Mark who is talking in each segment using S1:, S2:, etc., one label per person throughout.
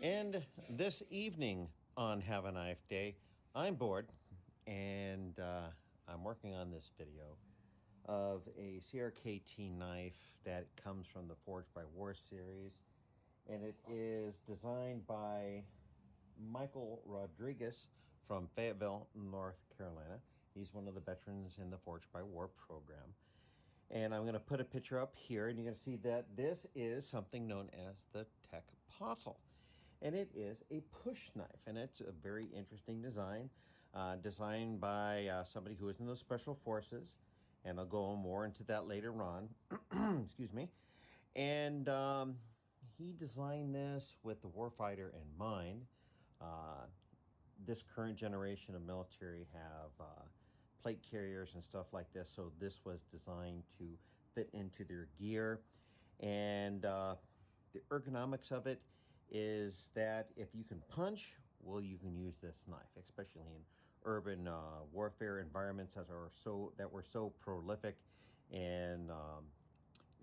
S1: And this evening on Have a Knife Day, I'm bored and I'm working on this video of a Crkt knife that comes from the Forged by War series. And it is designed by Michael Rodriguez from Fayetteville, North Carolina. He's one of the veterans in the Forged by War program. And I'm going to put a picture up here, and you're going to see that this is something known as the Tecpatl. And it is a push knife, and it's a very interesting design, designed by somebody who is in the Special Forces, and I'll go more into that later on. Excuse me. And he designed this with the warfighter in mind. This current generation of military have plate carriers and stuff like this, so this was designed to fit into their gear. And the ergonomics of it is that if you can punch, well, you can use this knife, especially in urban warfare environments that were so prolific in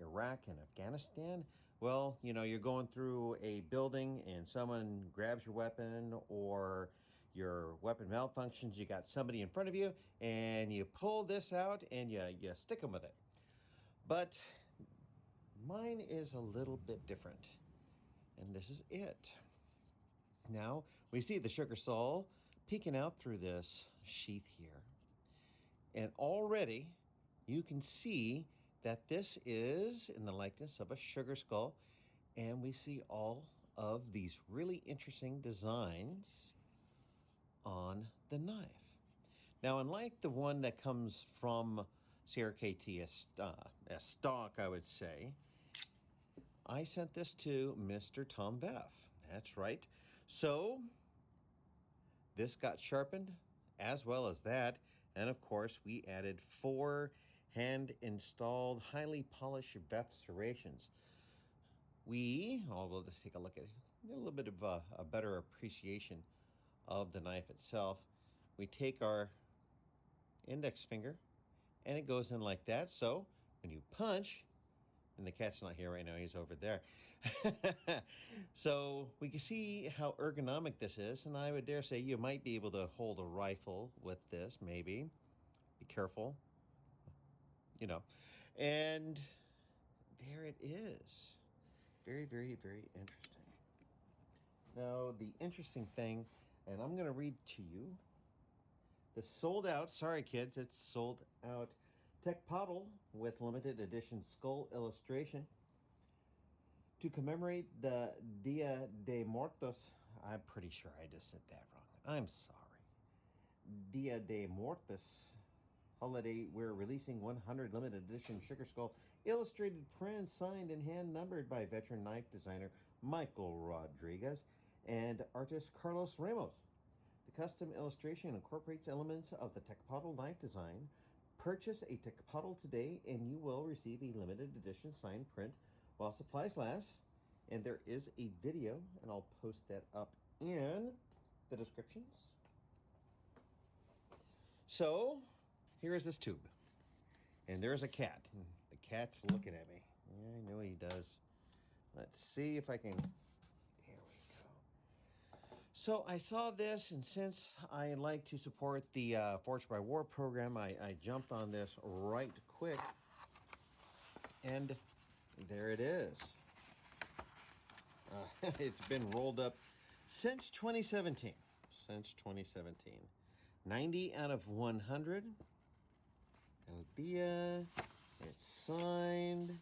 S1: Iraq and Afghanistan. Well, you know, you're going through a building and someone grabs your weapon, or your weapon malfunctions, you got somebody in front of you, and you pull this out and you stick them with it. But mine is a little bit different, and this is it. Now, we see the sugar skull peeking out through this sheath here. And already you can see that this is in the likeness of a sugar skull. And we see all of these really interesting designs on the knife. Now, unlike the one that comes from CRKT as stock, I would say, I sent this to Mr. Tom Beff. That's right. So this got sharpened as well as that. And of course, we added 4 hand-installed, highly polished Beff serrations. We'll just take a look at it, get a little bit of a better appreciation of the knife itself. We take our index finger and it goes in like that. So when you punch, and the cat's not here right now, he's over there. So we can see how ergonomic this is, and I would dare say you might be able to hold a rifle with this, maybe. Be careful, you know. And there it is. Very, very, very interesting. Now, the interesting thing, and I'm going to read to you, the sold out, sorry kids, it's sold out Tecpatl with limited edition skull illustration. To commemorate the Dia de Muertos, I'm pretty sure I just said that wrong. I'm sorry. Dia de Muertos holiday, we're releasing 100 limited edition sugar skull illustrated prints signed and hand numbered by veteran knife designer Michael Rodriguez and artist Carlos Ramos. The custom illustration incorporates elements of the Tecpatl knife design. Purchase a Tecpatl today and you will receive a limited edition signed print while supplies last. And there is a video, and I'll post that up in the descriptions. So here is this tube, and there's a cat. The cat's looking at me. Yeah, I know he does. Let's see if I can. There we go. So I saw this, and since I like to support the Forged by War program, I jumped on this right quick, and there it is. It's been rolled up since 2017. Since 2017. 90 out of 100. Albia. It's signed.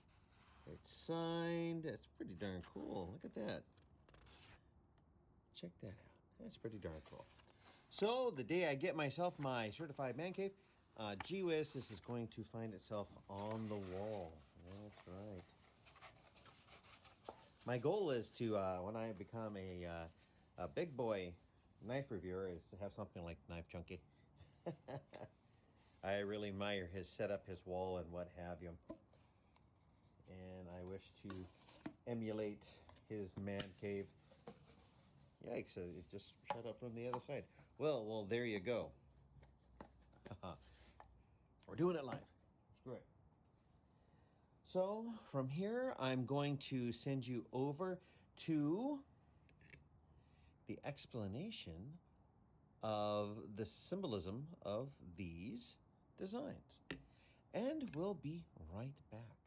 S1: It's signed. That's pretty darn cool. Look at that. Check that out. That's pretty darn cool. So the day I get myself my certified man cave, gee whiz, this is going to find itself on the wall. That's right. My goal is to, when I become a big boy knife reviewer, is to have something like Knife Junkie. I really admire his setup, his wall, and what have you. And I wish to emulate his man cave. Yikes, it just shut up from the other side. Well, there you go. We're doing it live. Screw it. So from here, I'm going to send you over to the explanation of the symbolism of these designs. And we'll be right back.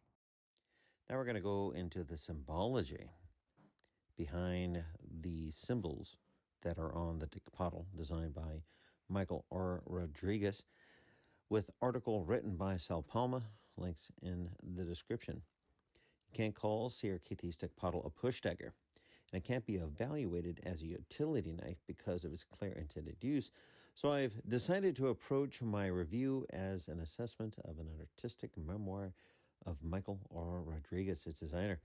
S1: Now we're going to go into the symbology behind the symbols that are on the Tecpatl, designed by Michael R. Rodriguez, with article written by Sal Palma, links in the description. You can't call Crkt's Tecpatal a push dagger, and it can't be evaluated as a utility knife because of its clear intended use, so I've decided to approach my review as an assessment of an artistic memoir of Michael R. Rodriguez, its designer.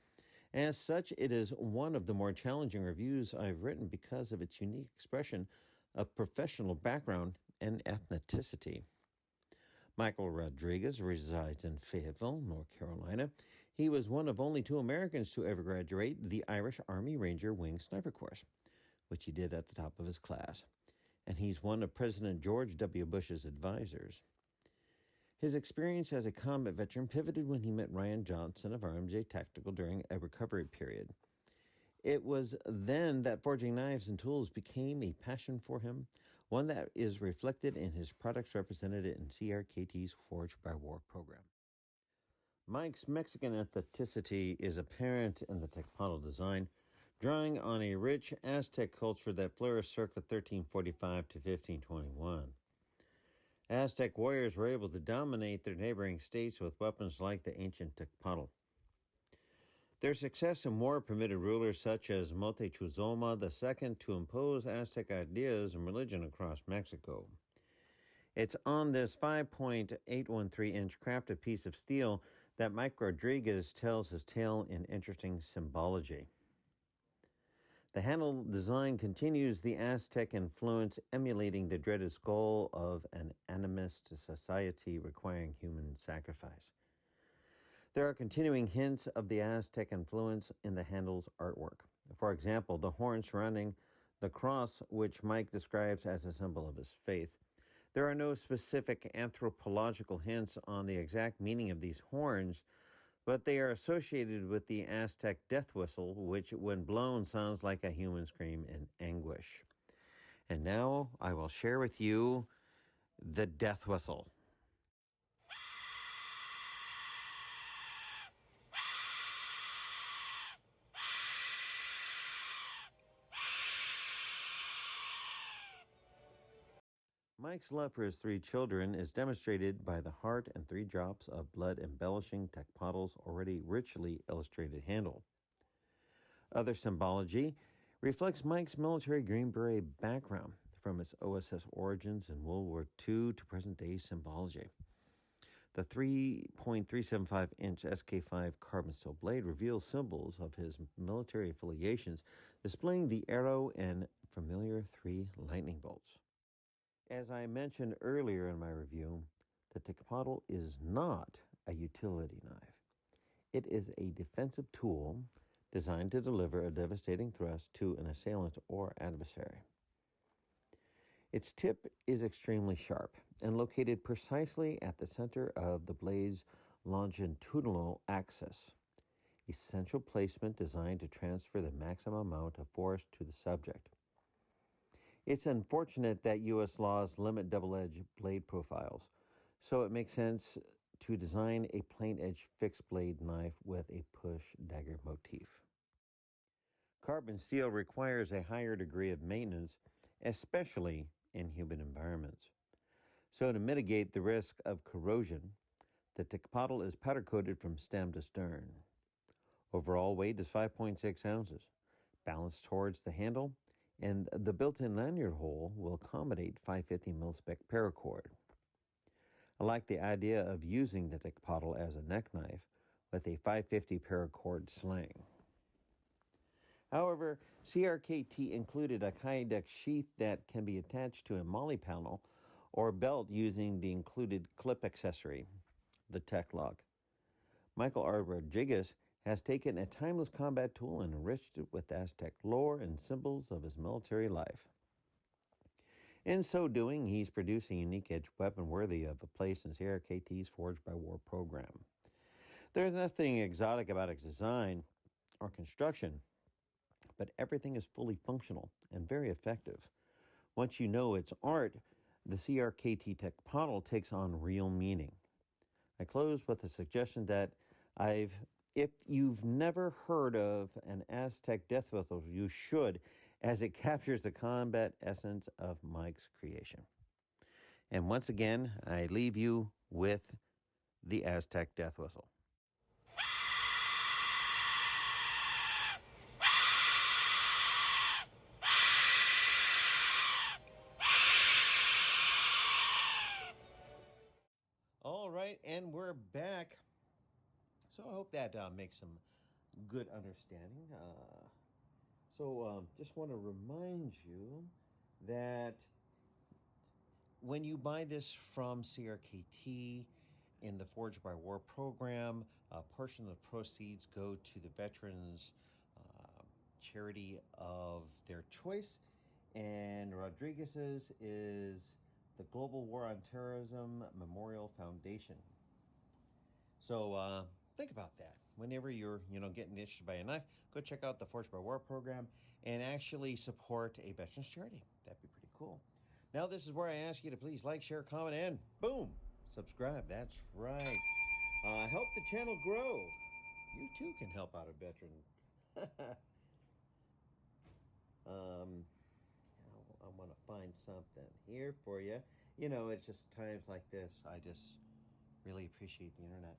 S1: As such, it is one of the more challenging reviews I've written because of its unique expression of professional background and ethnicity. Michael Rodriguez resides in Fayetteville, North Carolina. He was one of only 2 Americans to ever graduate the Irish Army Ranger Wing Sniper Course, which he did at the top of his class. And he's one of President George W. Bush's advisors. His experience as a combat veteran pivoted when he met Ryan Johnson of RMJ Tactical during a recovery period. It was then that forging knives and tools became a passion for him, one that is reflected in his products represented in CRKT's Forged by War program. Mike's Mexican ethnicity is apparent in the Tecpatal design, drawing on a rich Aztec culture that flourished circa 1345 to 1521. Aztec warriors were able to dominate their neighboring states with weapons like the ancient Tecpatl. Their success in war permitted rulers such as Moctezuma II to impose Aztec ideas and religion across Mexico. It's on this 5.813-inch crafted piece of steel that Mike Rodriguez tells his tale in interesting symbology. The handle design continues the Aztec influence, emulating the dreaded skull of an animist society requiring human sacrifice. There are continuing hints of the Aztec influence in the handle's artwork. For example, the horn surrounding the cross, which Mike describes as a symbol of his faith. There are no specific anthropological hints on the exact meaning of these horns, but they are associated with the Aztec death whistle, which, when blown, sounds like a human scream in anguish. And now I will share with you the death whistle. Mike's love for his 3 children is demonstrated by the heart and 3 drops of blood embellishing Tecpatal's already richly illustrated handle. Other symbology reflects Mike's military Green Beret background, from its OSS origins in World War II to present-day symbology. The 3.375-inch SK5 carbon steel blade reveals symbols of his military affiliations, displaying the arrow and familiar 3 lightning bolts. As I mentioned earlier in my review, the Tecpatl is not a utility knife. It is a defensive tool designed to deliver a devastating thrust to an assailant or adversary. Its tip is extremely sharp and located precisely at the center of the blade's longitudinal axis, essential placement designed to transfer the maximum amount of force to the subject. It's unfortunate that U.S. laws limit double-edged blade profiles, so it makes sense to design a plain-edge fixed blade knife with a push dagger motif. Carbon steel requires a higher degree of maintenance, especially in humid environments. So to mitigate the risk of corrosion, the Tecpatl is powder-coated from stem to stern. Overall weight is 5.6 ounces, balanced towards the handle, and the built-in lanyard hole will accommodate 550 mil-spec paracord. I like the idea of using the Tecpatl as a neck knife with a 550 paracord sling. However, CRKT included a kydex sheath that can be attached to a molly panel or belt using the included clip accessory, the Teclock. Michael R. Rodriguez has taken a timeless combat tool and enriched it with Aztec lore and symbols of his military life. In so doing, he's produced a unique edged weapon worthy of a place in CRKT's Forged by War program. There's nothing exotic about its design or construction, but everything is fully functional and very effective. Once you know it's art, the Crkt Tecpatal takes on real meaning. I close with a suggestion that if you've never heard of an Aztec death whistle, you should, as it captures the combat essence of Mike's creation. And once again, I leave you with the Aztec death whistle. All right, and we're back. So I hope that makes some good understanding. Just want to remind you that when you buy this from CRKT in the Forge by War program, a portion of the proceeds go to the veterans charity of their choice, and Rodriguez's is the Global War on Terrorism Memorial Foundation. So think about that. Whenever you're, getting itched by a knife, go check out the Forge by War program and actually support a veterans charity. That'd be pretty cool. Now, this is where I ask you to please like, share, comment, and boom, subscribe. That's right. Help the channel grow. You too can help out a veteran. I want to find something here for you. It's just times like this. I just really appreciate the internet.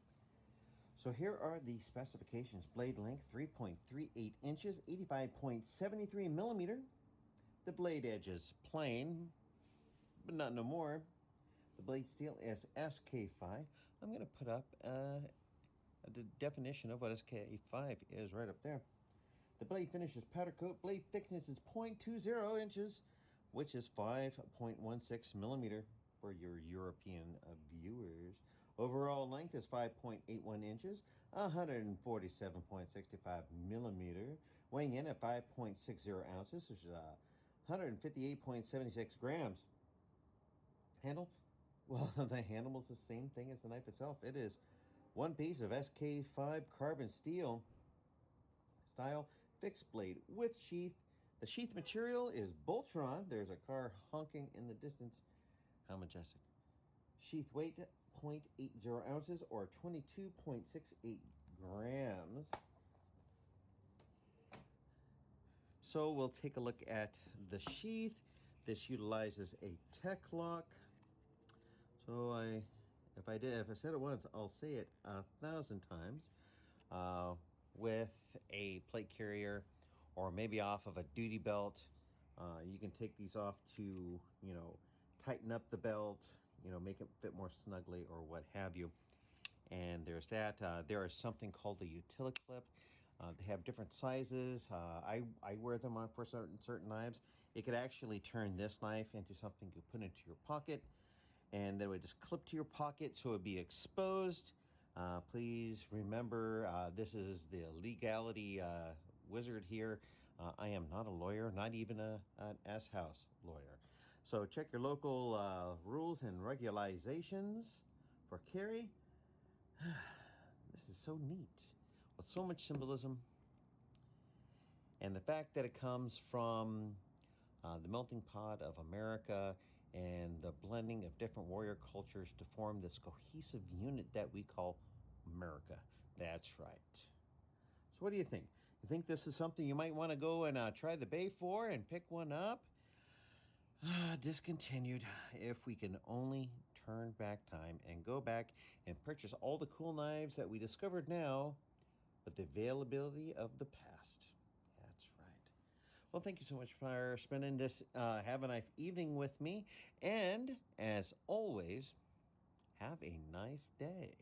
S1: So here are the specifications. Blade length 3.38 inches, 85.73 millimeter. The blade edge is plain, but not no more. The blade steel is SK5. I'm going to put up the definition of what SK5 is right up there. The blade finish is powder coat. Blade thickness is 0.20 inches, which is 5.16 millimeter for your European viewers. Overall length is 5.81 inches, 147.65 millimeter, weighing in at 5.60 ounces, which is 158.76 grams. Handle? Well, the handle is the same thing as the knife itself. It is one piece of SK5 carbon steel. Style, fixed blade with sheath. The sheath material is Boltron. There's a car honking in the distance. How majestic. Sheath weight, 0.80 ounces or 22.68 grams. So we'll take a look at the sheath. This utilizes a tech lock. So if I said it once, I'll say it 1,000 times. With a plate carrier or maybe off of a duty belt. You can take these off to, tighten up the belt, make it fit more snugly or what have you. And there's that. There is something called a utility clip. They have different sizes. I wear them on for certain knives. It could actually turn this knife into something you put into your pocket, and then it would just clip to your pocket so it would be exposed. Please remember, this is the legality wizard here. I am not a lawyer, not even an S-House lawyer. So check your local rules and regulations for carry. This is so neat, with so much symbolism. And the fact that it comes from the melting pot of America and the blending of different warrior cultures to form this cohesive unit that we call America. That's right. So what do you think? You think this is something you might want to go and try the bay for and pick one up? Discontinued. If we can only turn back time and go back and purchase all the cool knives that we discovered now, but the availability of the past. That's right. Well, thank you so much for spending this Have a Knife evening with me. And as always, have a nice day.